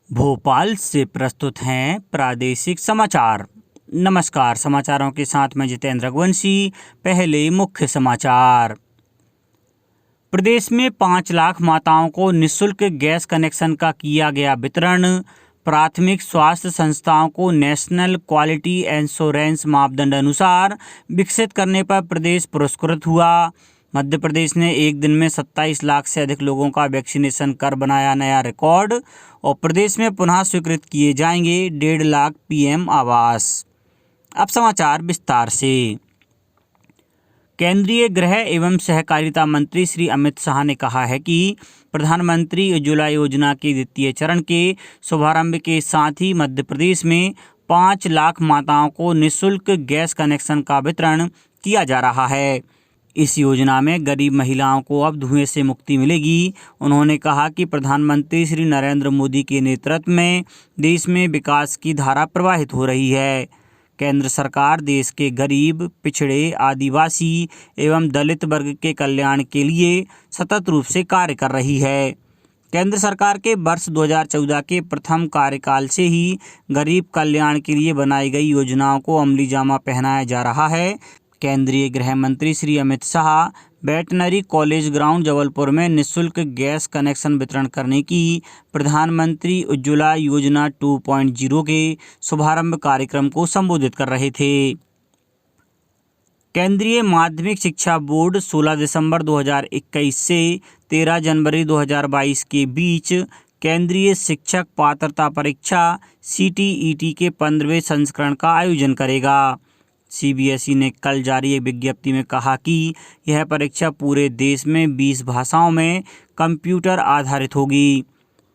भोपाल से प्रस्तुत हैं प्रादेशिक समाचार। नमस्कार, समाचारों के साथ मैं जितेंद्र रघुवंशी। पहले मुख्य समाचार। प्रदेश में 5 लाख माताओं को निःशुल्क गैस कनेक्शन का किया गया वितरण। प्राथमिक स्वास्थ्य संस्थाओं को नेशनल क्वालिटी इंश्योरेंस मापदंड अनुसार विकसित करने पर प्रदेश पुरस्कृत हुआ। मध्य प्रदेश ने एक दिन में 27 लाख से अधिक लोगों का वैक्सीनेशन कर बनाया नया रिकॉर्ड। और प्रदेश में पुनः स्वीकृत किए जाएंगे 1.5 लाख पीएम आवास। अब समाचार विस्तार से। केंद्रीय गृह एवं सहकारिता मंत्री श्री अमित शाह ने कहा है कि प्रधानमंत्री उज्ज्वला योजना के द्वितीय चरण के शुभारंभ के साथ ही मध्य प्रदेश में 5 लाख माताओं को निःशुल्क गैस कनेक्शन का वितरण किया जा रहा है। इस योजना में गरीब महिलाओं को अब धुएं से मुक्ति मिलेगी। उन्होंने कहा कि प्रधानमंत्री श्री नरेंद्र मोदी के नेतृत्व में देश में विकास की धारा प्रवाहित हो रही है। केंद्र सरकार देश के गरीब, पिछड़े, आदिवासी एवं दलित वर्ग के कल्याण के लिए सतत रूप से कार्य कर रही है। केंद्र सरकार के वर्ष 2014 के प्रथम कार्यकाल से ही गरीब कल्याण के लिए बनाई गई योजनाओं को अमली जामा पहनाया जा रहा है। केंद्रीय गृह मंत्री Shri Amit Shah veterinary college ground Jabalpur में निःशुल्क गैस कनेक्शन वितरण करने की प्रधानमंत्री उज्ज्वला योजना 2.0 के शुभारंभ कार्यक्रम को संबोधित कर रहे थे। केंद्रीय माध्यमिक शिक्षा बोर्ड 16 दिसंबर 2021 से 13 जनवरी 2022 के बीच केंद्रीय शिक्षक पात्रता परीक्षा CTET के 15वें संस्करण का आयोजन करेगा। CBSE ने कल जारी एक विज्ञप्ति में कहा कि यह परीक्षा पूरे देश में 20 भाषाओं में कंप्यूटर आधारित होगी।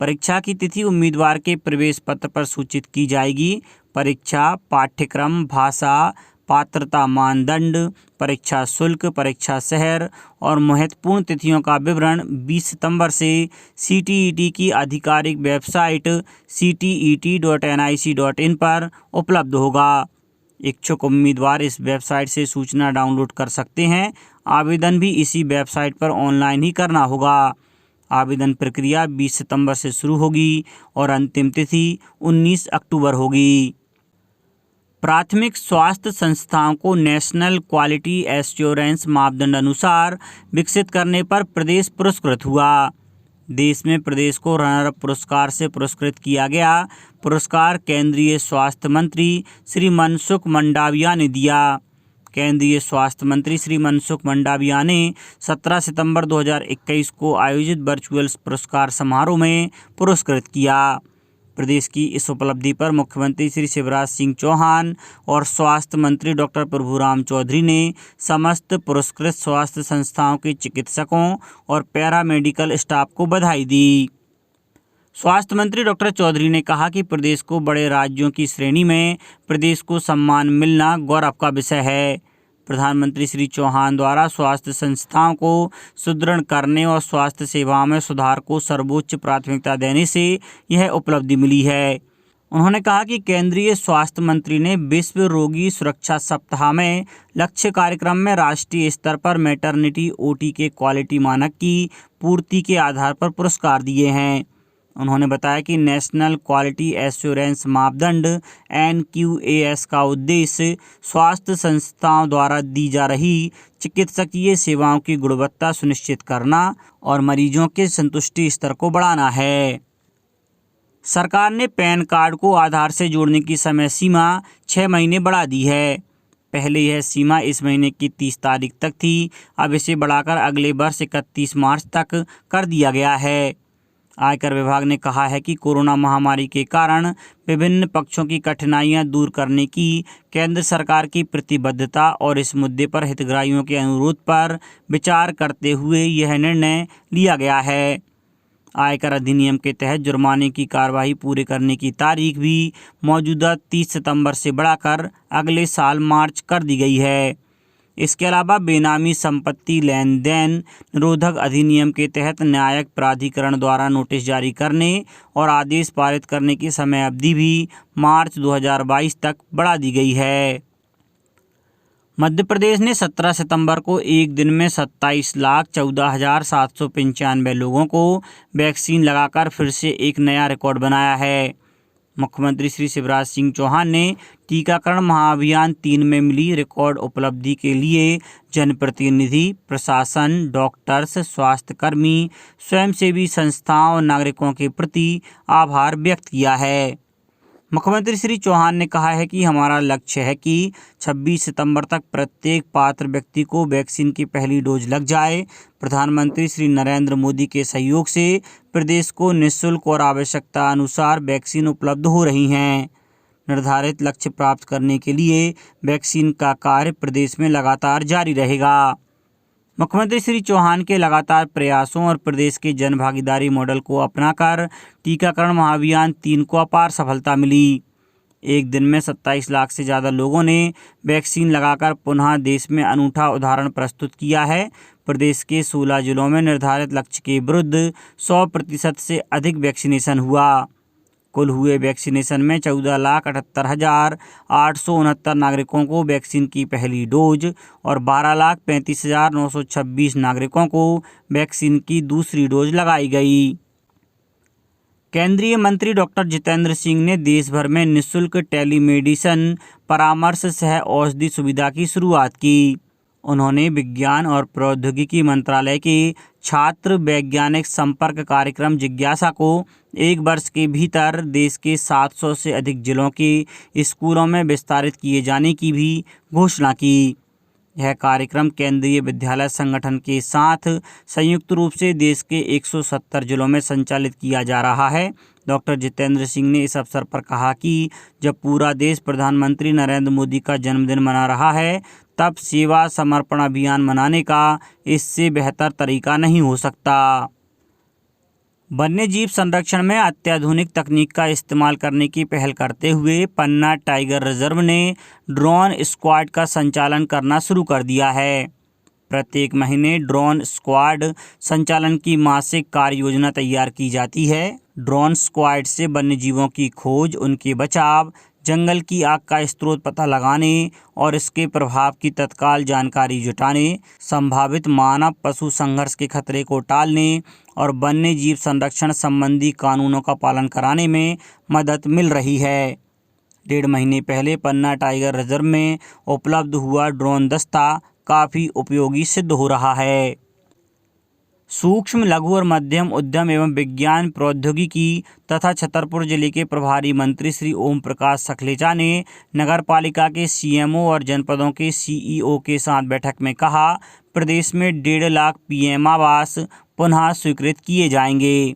परीक्षा की तिथि उम्मीदवार के प्रवेश पत्र पर सूचित की जाएगी। परीक्षा, पाठ्यक्रम, भाषा, पात्रता मानदंड, परीक्षा शुल्क, परीक्षा शहर और महत्वपूर्ण तिथियों का विवरण 20 सितंबर से CTET की आधिकारिक वेबसाइट ctet.nic.in पर उपलब्ध होगा। इच्छुक उम्मीदवार इस वेबसाइट से सूचना डाउनलोड कर सकते हैं। आवेदन भी इसी वेबसाइट पर ऑनलाइन ही करना होगा। आवेदन प्रक्रिया 20 सितंबर से शुरू होगी और अंतिम तिथि 19 अक्टूबर होगी। प्राथमिक स्वास्थ्य संस्थाओं को नेशनल क्वालिटी एश्योरेंस मापदंड अनुसार विकसित करने पर प्रदेश पुरस्कृत हुआ। देश में प्रदेश को रनरअप पुरस्कार से पुरस्कृत किया गया। पुरस्कार केंद्रीय स्वास्थ्य मंत्री श्री मनसुख मंडाविया ने दिया। केंद्रीय स्वास्थ्य मंत्री श्री मनसुख मंडाविया ने 17 सितंबर 2021 को आयोजित वर्चुअल पुरस्कार समारोह में पुरस्कृत किया। प्रदेश की इस उपलब्धि पर मुख्यमंत्री श्री शिवराज सिंह चौहान और स्वास्थ्य मंत्री डॉक्टर प्रभुराम चौधरी ने समस्त पुरस्कृत स्वास्थ्य संस्थाओं के चिकित्सकों और पैरामेडिकल स्टाफ को बधाई दी। स्वास्थ्य मंत्री डॉक्टर चौधरी ने कहा कि प्रदेश को बड़े राज्यों की श्रेणी में प्रदेश को सम्मान मिलना गौरव का विषय है। प्रधानमंत्री श्री चौहान द्वारा स्वास्थ्य संस्थाओं को सुदृढ़ करने और स्वास्थ्य सेवाओं में सुधार को सर्वोच्च प्राथमिकता देने से यह उपलब्धि मिली है। उन्होंने कहा कि केंद्रीय स्वास्थ्य मंत्री ने विश्व रोगी सुरक्षा सप्ताह में लक्ष्य कार्यक्रम में राष्ट्रीय स्तर पर मैटरनिटी OT के क्वालिटी मानक की पूर्ति के आधार पर पुरस्कार दिए हैं। उन्होंने बताया कि नेशनल क्वालिटी एश्योरेंस मापदंड NQAS का उद्देश्य स्वास्थ्य संस्थाओं द्वारा दी जा रही चिकित्सकीय सेवाओं की गुणवत्ता सुनिश्चित करना और मरीजों के संतुष्टि स्तर को बढ़ाना है। सरकार ने पैन कार्ड को आधार से जोड़ने की समय सीमा 6 महीने बढ़ा दी है। पहले यह सीमा इस महीने की 30 तारीख तक थी। अब इसे बढ़ाकर अगले वर्ष 31 मार्च तक कर दिया गया है। आयकर विभाग ने कहा है कि कोरोना महामारी के कारण विभिन्न पक्षों की कठिनाइयां दूर करने की केंद्र सरकार की प्रतिबद्धता और इस मुद्दे पर हितग्राहियों के अनुरोध पर विचार करते हुए यह निर्णय लिया गया है। आयकर अधिनियम के तहत जुर्माने की कार्रवाई पूरे करने की तारीख भी मौजूदा 30 सितंबर से बढ़ाकर अगले साल मार्च कर दी गई है। इसके अलावा बेनामी संपत्ति लेन देन निरोधक अधिनियम के तहत न्यायिक प्राधिकरण द्वारा नोटिस जारी करने और आदेश पारित करने की समय अवधि भी मार्च 2022 तक बढ़ा दी गई है। मध्य प्रदेश ने 17 सितंबर को एक दिन में 27,14,795 लोगों को वैक्सीन लगाकर फिर से एक नया रिकॉर्ड बनाया है। मुख्यमंत्री श्री शिवराज सिंह चौहान ने टीकाकरण महाअभियान 3 में मिली रिकॉर्ड उपलब्धि के लिए जनप्रतिनिधि, प्रशासन, डॉक्टर्स, स्वास्थ्यकर्मी, स्वयंसेवी संस्थाओं और नागरिकों के प्रति आभार व्यक्त किया है। मुख्यमंत्री श्री चौहान ने कहा है कि हमारा लक्ष्य है कि 26 सितंबर तक प्रत्येक पात्र व्यक्ति को वैक्सीन की पहली डोज लग जाए। प्रधानमंत्री श्री नरेंद्र मोदी के सहयोग से प्रदेश को निःशुल्क और आवश्यकता अनुसार वैक्सीन उपलब्ध हो रही हैं। निर्धारित लक्ष्य प्राप्त करने के लिए वैक्सीन का कार्य प्रदेश में लगातार जारी रहेगा। मुख्यमंत्री श्री चौहान के लगातार प्रयासों और प्रदेश के जन भागीदारी मॉडल को अपनाकर टीकाकरण महाअभियान 3 को अपार सफलता मिली। एक दिन में 27 लाख से ज़्यादा लोगों ने वैक्सीन लगाकर पुनः देश में अनूठा उदाहरण प्रस्तुत किया है। प्रदेश के 16 जिलों में निर्धारित लक्ष्य के विरुद्ध 100% से अधिक वैक्सीनेशन हुआ। कुल हुए वैक्सीनेशन में 14,78,869 नागरिकों को वैक्सीन की पहली डोज और 12,35,926 नागरिकों को वैक्सीन की दूसरी डोज लगाई गई। केंद्रीय मंत्री डॉक्टर जितेंद्र सिंह ने देश भर में निःशुल्क टेलीमेडिसिन परामर्श सह औषधि सुविधा की शुरुआत की। उन्होंने विज्ञान और प्रौद्योगिकी मंत्रालय के छात्र वैज्ञानिक संपर्क कार्यक्रम जिज्ञासा को 1 वर्ष के भीतर देश के 700 से अधिक जिलों के स्कूलों में विस्तारित किए जाने की भी घोषणा की। यह कार्यक्रम केंद्रीय विद्यालय संगठन के साथ संयुक्त रूप से देश के 170 जिलों में संचालित किया जा रहा है। डॉक्टर जितेंद्र सिंह ने इस अवसर पर कहा कि जब पूरा देश प्रधानमंत्री नरेंद्र मोदी का जन्मदिन मना रहा है, तब सेवा समर्पण अभियान मनाने का इससे बेहतर तरीका नहीं हो सकता। वन्यजीव संरक्षण में अत्याधुनिक तकनीक का इस्तेमाल करने की पहल करते हुए पन्ना टाइगर रिजर्व ने ड्रोन स्क्वाड का संचालन करना शुरू कर दिया है। प्रत्येक महीने ड्रोन स्क्वाड संचालन की मासिक कार्य योजना तैयार की जाती है। ड्रोन स्क्वाड से वन्यजीवों की खोज, उनके बचाव, जंगल की आग का स्रोत पता लगाने और इसके प्रभाव की तत्काल जानकारी जुटाने, संभावित मानव पशु संघर्ष के खतरे को टालने और वन्य जीव संरक्षण संबंधी कानूनों का पालन कराने में मदद मिल रही है। 1.5 महीने पहले पन्ना टाइगर रिजर्व में उपलब्ध हुआ ड्रोन दस्ता काफ़ी उपयोगी सिद्ध हो रहा है। सूक्ष्म, लघु और मध्यम उद्यम एवं विज्ञान प्रौद्योगिकी तथा छतरपुर जिले के प्रभारी मंत्री श्री ओम प्रकाश सखलेचा ने नगरपालिका के सीएमओ और जनपदों के सीईओ के साथ बैठक में कहा, प्रदेश में 1.5 लाख पीएम आवास पुनः स्वीकृत किए जाएंगे।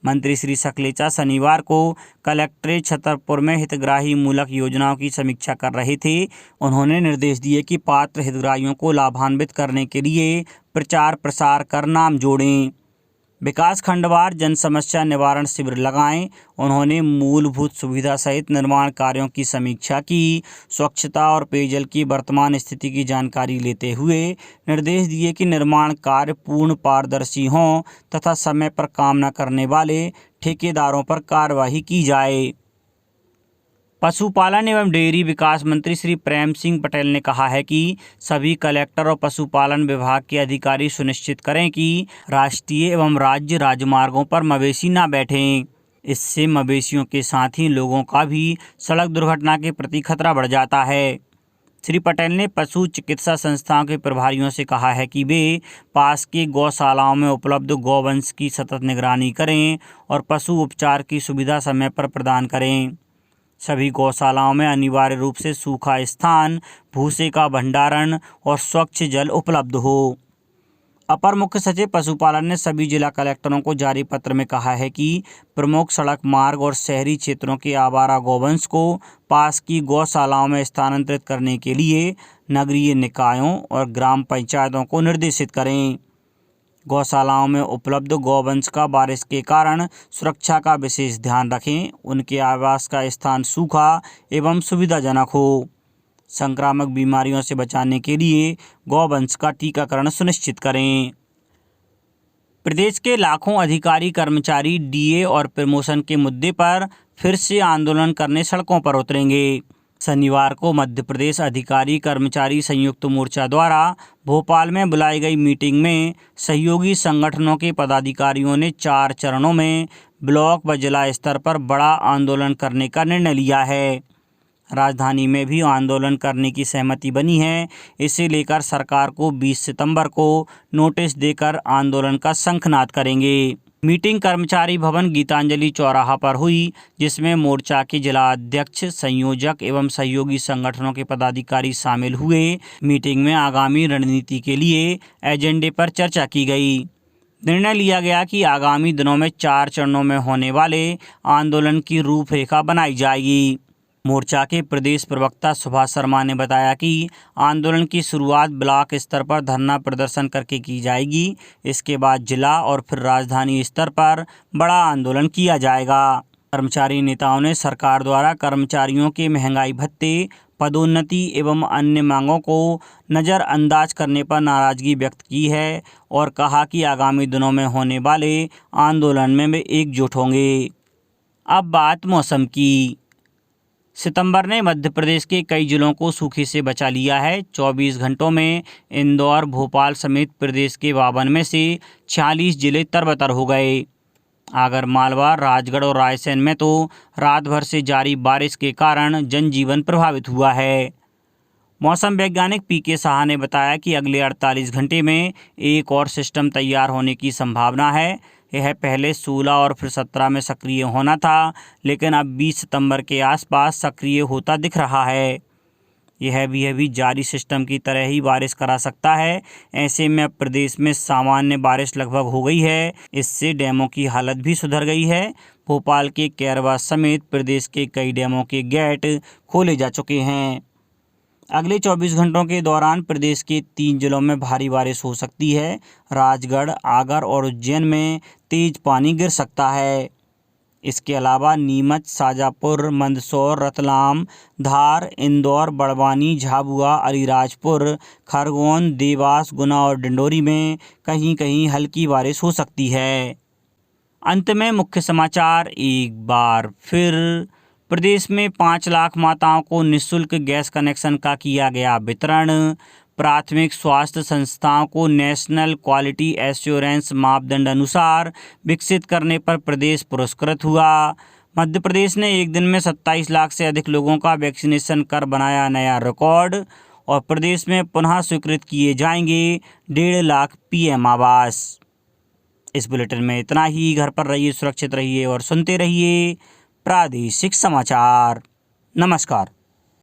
मंत्री श्री सखलेचा शनिवार को कलेक्ट्रेट छतरपुर में हितग्राही मूलक योजनाओं की समीक्षा कर रहे थे। उन्होंने निर्देश दिए कि पात्र हितग्राहियों को लाभान्वित करने के लिए प्रचार प्रसार कर नाम जोड़ें, विकास खंडवार जन समस्या निवारण शिविर लगाएं। उन्होंने मूलभूत सुविधा सहित निर्माण कार्यों की समीक्षा की। स्वच्छता और पेयजल की वर्तमान स्थिति की जानकारी लेते हुए निर्देश दिए कि निर्माण कार्य पूर्ण पारदर्शी हों तथा समय पर काम न करने वाले ठेकेदारों पर कार्रवाई की जाए। पशुपालन एवं डेयरी विकास मंत्री श्री प्रेम सिंह पटेल ने कहा है कि सभी कलेक्टर और पशुपालन विभाग के अधिकारी सुनिश्चित करें कि राष्ट्रीय एवं राज्य राजमार्गों पर मवेशी न बैठें। इससे मवेशियों के साथ ही लोगों का भी सड़क दुर्घटना के प्रति खतरा बढ़ जाता है। श्री पटेल ने पशु चिकित्सा संस्थाओं के प्रभारियों से कहा है कि वे पास के गौशालाओं में उपलब्ध गौवंश की सतत निगरानी करें और पशु उपचार की सुविधा समय पर प्रदान करें। सभी गौशालाओं में अनिवार्य रूप से सूखा स्थान, भूसे का भंडारण और स्वच्छ जल उपलब्ध हो। अपर मुख्य सचिव पशुपालन ने सभी जिला कलेक्टरों को जारी पत्र में कहा है कि प्रमुख सड़क मार्ग और शहरी क्षेत्रों के आवारा गौवंश को पास की गौशालाओं में स्थानांतरित करने के लिए नगरीय निकायों और ग्राम पंचायतों को निर्देशित करें। गौशालाओं में उपलब्ध गौवंश का बारिश के कारण सुरक्षा का विशेष ध्यान रखें। उनके आवास का स्थान सूखा एवं सुविधाजनक हो। संक्रामक बीमारियों से बचाने के लिए गौवंश का टीकाकरण सुनिश्चित करें। प्रदेश के लाखों अधिकारी कर्मचारी डीए और प्रमोशन के मुद्दे पर फिर से आंदोलन करने सड़कों पर उतरेंगे। शनिवार को मध्य प्रदेश अधिकारी कर्मचारी संयुक्त मोर्चा द्वारा भोपाल में बुलाई गई मीटिंग में सहयोगी संगठनों के पदाधिकारियों ने 4 चरणों में ब्लॉक व जिला स्तर पर बड़ा आंदोलन करने का निर्णय लिया है। राजधानी में भी आंदोलन करने की सहमति बनी है। इसे लेकर सरकार को 20 सितंबर को नोटिस देकर आंदोलन का शंखनाद करेंगे। मीटिंग कर्मचारी भवन गीतांजलि चौराहा पर हुई, जिसमें मोर्चा के जिला अध्यक्ष, संयोजक एवं सहयोगी संगठनों के पदाधिकारी शामिल हुए। मीटिंग में आगामी रणनीति के लिए एजेंडे पर चर्चा की गई। निर्णय लिया गया कि आगामी दिनों में 4 चरणों में होने वाले आंदोलन की रूपरेखा बनाई जाएगी। मोर्चा के प्रदेश प्रवक्ता सुभाष शर्मा ने बताया कि आंदोलन की शुरुआत ब्लॉक स्तर पर धरना प्रदर्शन करके की जाएगी। इसके बाद जिला और फिर राजधानी स्तर पर बड़ा आंदोलन किया जाएगा। कर्मचारी नेताओं ने सरकार द्वारा कर्मचारियों के महंगाई भत्ते, पदोन्नति एवं अन्य मांगों को नज़रअंदाज करने पर नाराजगी व्यक्त की है और कहा कि आगामी दिनों में होने वाले आंदोलन में वे एकजुट होंगे। अब बात मौसम की। सितंबर ने मध्य प्रदेश के कई जिलों को सूखे से बचा लिया है। 24 घंटों में इंदौर, भोपाल समेत प्रदेश के 52 में से 46 जिले तरबतर हो गए। आगर मालवा, राजगढ़ और रायसेन में तो रात भर से जारी बारिश के कारण जनजीवन प्रभावित हुआ है। मौसम वैज्ञानिक पीके साहा ने बताया कि अगले 48 घंटे में एक और सिस्टम तैयार होने की संभावना है। यह पहले 16 और फिर 17 में सक्रिय होना था, लेकिन अब 20 सितंबर के आसपास सक्रिय होता दिख रहा है। यह भी जारी सिस्टम की तरह ही बारिश करा सकता है। ऐसे में अब प्रदेश में सामान्य बारिश लगभग हो गई है। इससे डैमों की हालत भी सुधर गई है। भोपाल के कैरवा समेत प्रदेश के कई डैमों के गेट खोले जा चुके हैं। अगले 24 घंटों के दौरान प्रदेश के 3 जिलों में भारी बारिश हो सकती है। राजगढ़, आगर और उज्जैन में तेज पानी गिर सकता है। इसके अलावा नीमच, शाजापुर, मंदसौर, रतलाम, धार, इंदौर, बड़वानी, झाबुआ, अलीराजपुर, खरगोन, देवास, गुना और डिंडोरी में कहीं कहीं हल्की बारिश हो सकती है। अंत में मुख्य समाचार एक बार फिर। प्रदेश में 5 लाख माताओं को निःशुल्क गैस कनेक्शन का किया गया वितरण। प्राथमिक स्वास्थ्य संस्थाओं को नेशनल क्वालिटी एश्योरेंस मापदंड अनुसार विकसित करने पर प्रदेश पुरस्कृत हुआ। मध्य प्रदेश ने एक दिन में 27 लाख से अधिक लोगों का वैक्सीनेशन कर बनाया नया रिकॉर्ड। और प्रदेश में पुनः स्वीकृत किए जाएंगे 1.5 लाख PM आवास। इस बुलेटिन में इतना ही। घर पर रहिए, सुरक्षित रहिए और सुनते रहिए प्रादेशिक समाचार। नमस्कार।